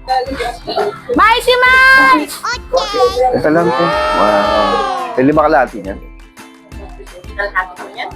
Mighty Mike! Ito lang po. Wow. Pili ba kalahati niyan? Kalahati mo yan?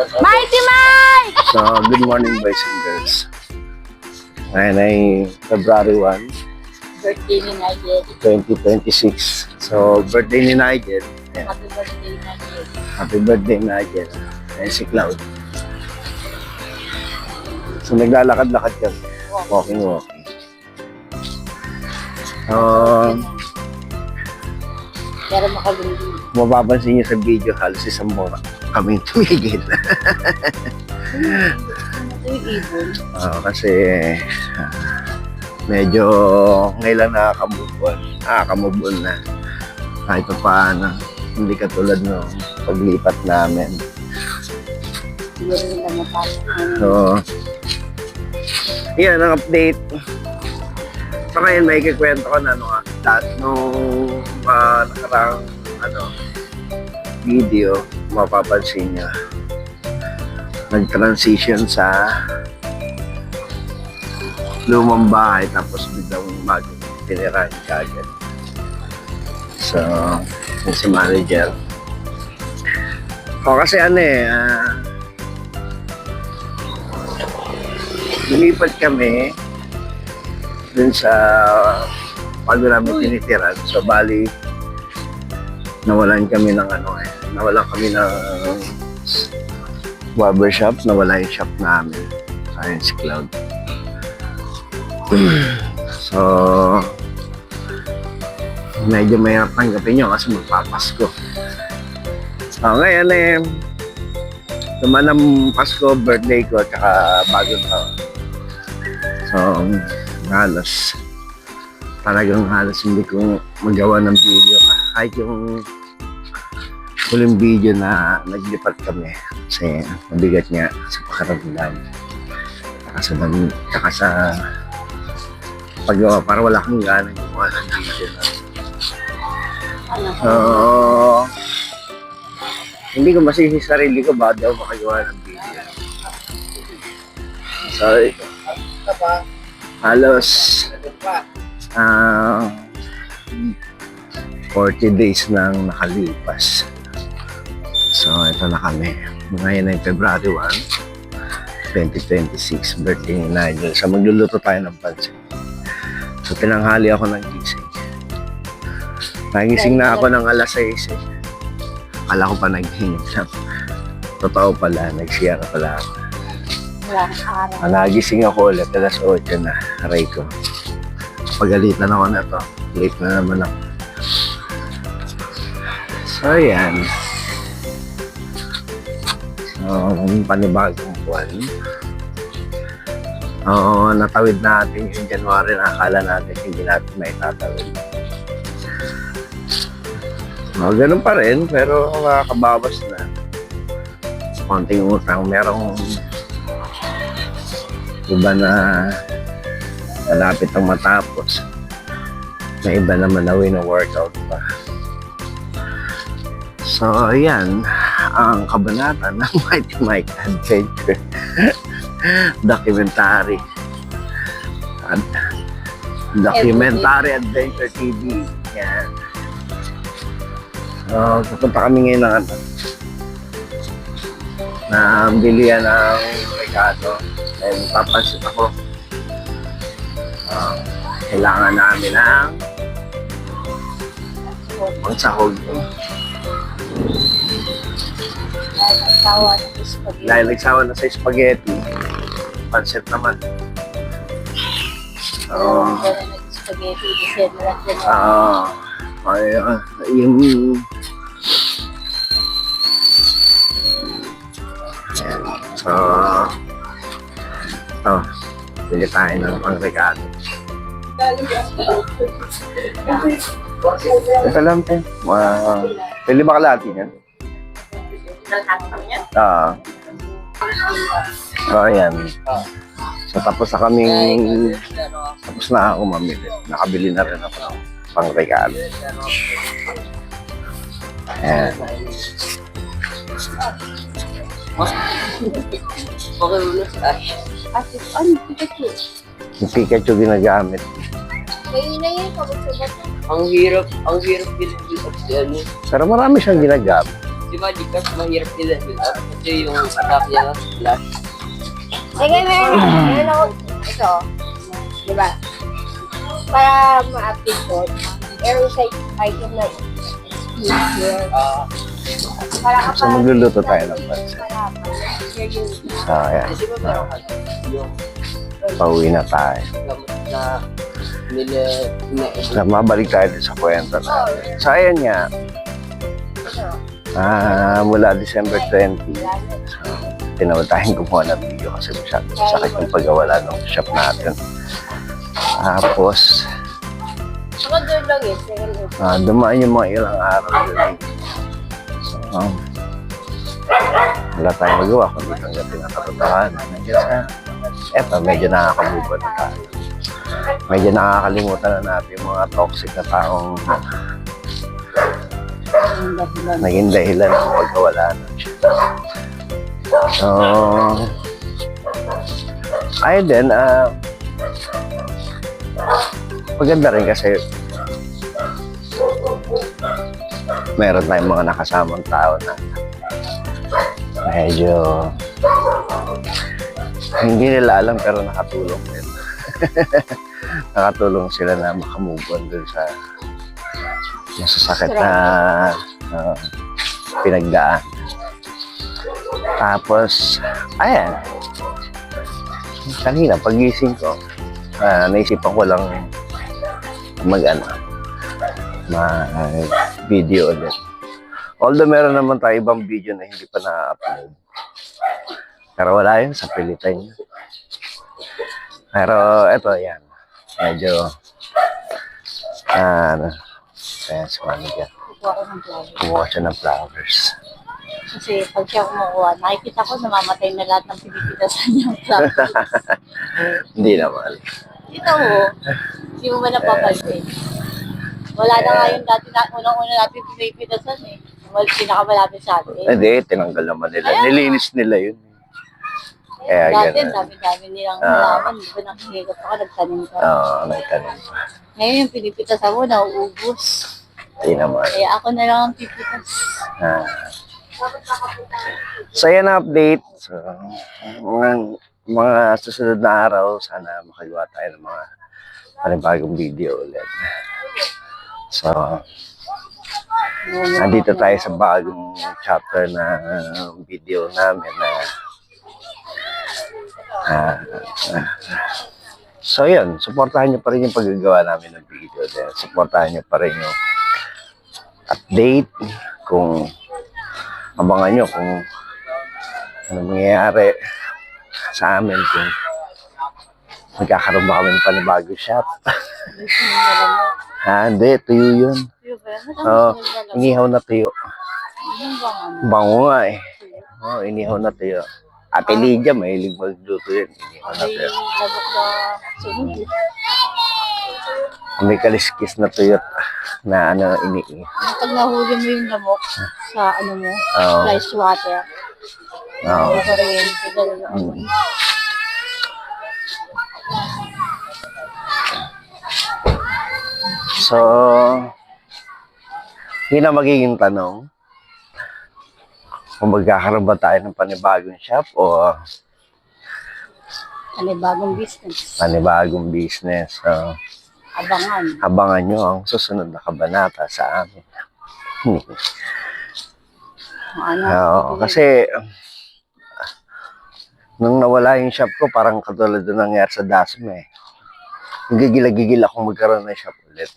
Mighty Mike! So, good morning boys and girls. Ngayon ay February 1, Birthday ni Nigel. 2026. So, birthday ni Nigel. Ayan. Happy birthday, Nigel. Happy birthday, Nigel. Ayan si Cloud. So, naglalakad-lakad yan. Walking. Pero makagundi. Mapapansin niyo sa video, halos isang buwan kaming tumigil. Ano yung ibon? Kasi medyo ngayon lang nakakamove on na. Kahit pa paano, hindi katulad no paglipat namin. Hindi rin nila mapasok. So, yan ang update. So ngayon may kikwento ko na nung nakarang video, mapapansin nyo. Nag-transition sa lumang bahay tapos biglang bagong tinirahan kagad. So, yung si manager. Kasi lumipat kami dun sa bago namin tinitiran. So, bali, nawalan kami ng barbershop, nawala yung shop namin. Ayun si Cloud. So, medyo mahirap tanggapin nyo kasi magpapasko. So, ngayon naman ang Pasko, birthday ko, at saka bagong taon. So, halos hindi ko magawa ng video. Kahit yung huling video na naglipat kami kasi mabigat nga sa pakaramdam. Saka sa paggawa, para wala kang gana gumawa ng video na. So, hindi ko masisi sarili ko bakit ako makagawa ng video. So, halos 40 days nang nakalipas. So, ito na kami. Ngayon ay February 1, 2026, birthday ni Nigel. So, magluluto tayo ng pansit. So, tinanghali ako ng gising. Nagising na ako ng alas 6. Akala ko pa naghingi lang. Totoo pala, nag-share pala ako. Wala kang araw. Nagising ako ulit, alas 8 na. Aray ko. Pagalitan ako na to. Late na naman ako. So, yan. So, panibagong buwan. Natawid natin yung January na akala natin hindi natin may tatawid. Ganun pa rin, pero makakabawas na. Konting utang. Merong iba na malapit ang matapos. May iba naman na workout pa. So, ayan ang kabanata ng Mighty Mike Adventure Documentary Adventure TV. Yan. So, pupunta kami ngayon na bilihan ng Ricardo. And papansin ako, kailangan namin ng pangsahog. Dahil nagsawa na sa spaghetti, pansit naman. Spaghetti, December. Yung bili tayo ng pang-regalo. Ito lang po. Pili ba kalahati yan? Ah. So, ayan. So, tapos na ako mamili. Nakabili na rin ako ng pang-regalo. Ayan. Ano, Pikachu? Yung Pikachu ginagamit. May yun, pabagsabat. Ang hirap i-level up si ano. Pero marami siyang ginagamit. Si Magikarp, mahirap i-level up. Kasi yung attack niya, flash. Meron ako, ito, di ba? Para ma-update ko, meron sa item na exclusive. Para kapag... So, magluluto tayo ng pansit. Para ma-share yung... So, ayan. Kasi ba meron ka yung Pauwi na tayo. gamot na nila So, mabalik tayo din sa kwento natin. So, ayan nga. Mula December 20, tinawag tayong gumawa ng video kasi masyadong sakit yung pagkawala ng shop natin. Tapos, Saka doon lang eh, second order. dumaan yung mga ilang araw doon. So, wala tayong magawa kundi tanggapin ang katotohanan. Nandiyan sa, eto, medyo nakakabuban na tayo. Medyo nakakalimutan na natin yung mga toxic na taong naging dahilan ng pagkawala ng shop. So, ayun din, maganda rin kasi meron tayong mga nakasamang tao na medyo hindi nila alam pero nakatulong din. Nakatulong sila na makamove on dun sa masasakit na pinagdaan. Tapos, ayan. Kanina, pagising ko, naisipan ko lang mag-video ulit. Although meron naman tayo ibang video na hindi pa na-upload. Pero wala yun sa pilitan. Pero eto, yan. Medyo, ayan, si manager. Kukuha ko ng flower. Kumuha siya ng flowers. Kasi pag siya kumukuha, nakikita ko namamatay na lahat ng pinipitasan niyang flower. Hindi naman. Ito mo, hindi mo ba napapansin? Wala na nga yung dati na, unang-una natin pinipitasan eh. Pinakamalapit sa atin. Hindi, tinanggal naman nila. Ayan. Nilinis nila yun. Kaya Dati, ganun. dami-dami nilang halaman. Di ba nakikita ako, nagtanim ka. Oo, may tanong. Ngayon yung pinipitasan mo, nauubos. Hindi naman. Kaya ako na lang ang pipitas. Ah. So, yan ang update. So, mga susunod na araw, sana makagawa tayo ng mga panibagong video ulit. So, nandito tayo sa bagong chapter na video namin na so yun, supportahan nyo pa rin yung paggagawa namin ng video. Then, supportahan nyo pa rin yung update kung abangan nyo kung ano mangyayari sa amin kung magkakaroon ba kami ng panibagong shop. Hindi, tuyo yun. Oo, inihaw na tuyo. Bango nga eh. Oo, inihaw na tuyo. Ate Lydia, mahilig magluto yun. Inihaw na Ay, tuyo. labok na sunod. May kaliskis na tuyot na ini. Pag nahuli mo yung lamok sa ano mo, Oo. rice water. Oo. Kuryente talaga. So, yun ang magiging tanong. Kung magkakaroon ba tayo ng panibagong shop o Ano bagong business? panibagong business. So, Abangan. abangan nyo ang susunod na kabanata sa amin. Ano? Oo, kasi nung nawala yung shop ko, parang katulad na nangyari sa Dasma eh. Gigil-gigil akong magkaroon ng shop ulit.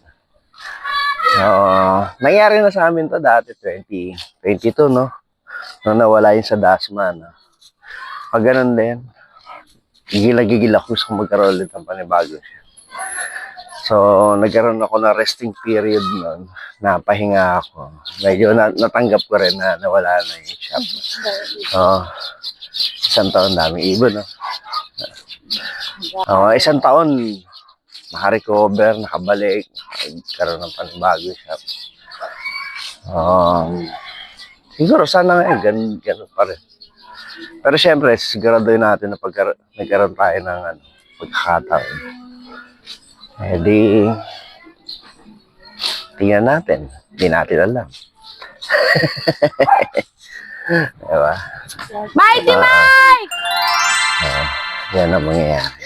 Nangyari na sa amin to dati, 2022, no? Nung nawala yung sa Dasma, no? Pag ganun din, gigil-gigil ako gusto magkaroon ulit ng panibago siya. So, nagkaroon ako ng resting period noon. Napahinga ako. Medyo natanggap ko rin na nawala na yung shop. Isang taon dami ibon, no? Isang taon, naka-recover, nakabalik, nagkaroon ng panibago yung shop. Siguro, sana nga ganun pa rin. Pero syempre, siguraduhin natin na nagkaroon tayo ng pagkakataon. Di, tingnan natin. Hindi natin alam. Diba? Mighty Mike! Yan ang mangyayari.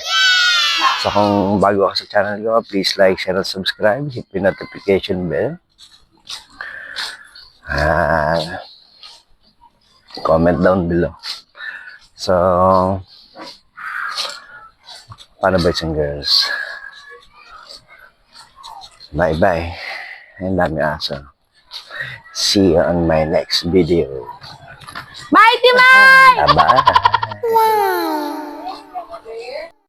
So kung bago ka sa channel ko, please like, share, and subscribe. Hit the notification bell. Comment down below. So, paano boys and girls? Bye-bye. Ang dami aso. See you on my next video. Mighty Mike! Bye-bye.